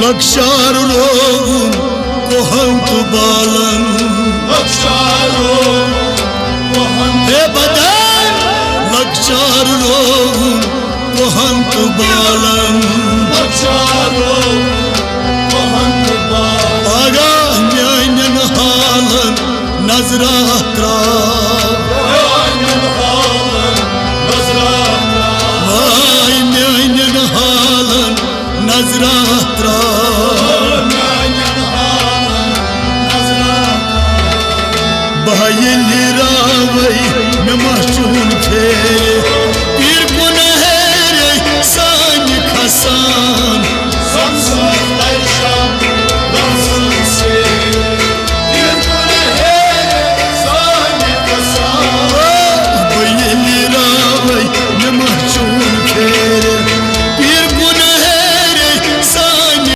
लक्षार लोगों को हंत बालन हे बदाई लक्षार लोगों को हंत बालन आगा न्यायन हालन नजरा भाई निरावई नमः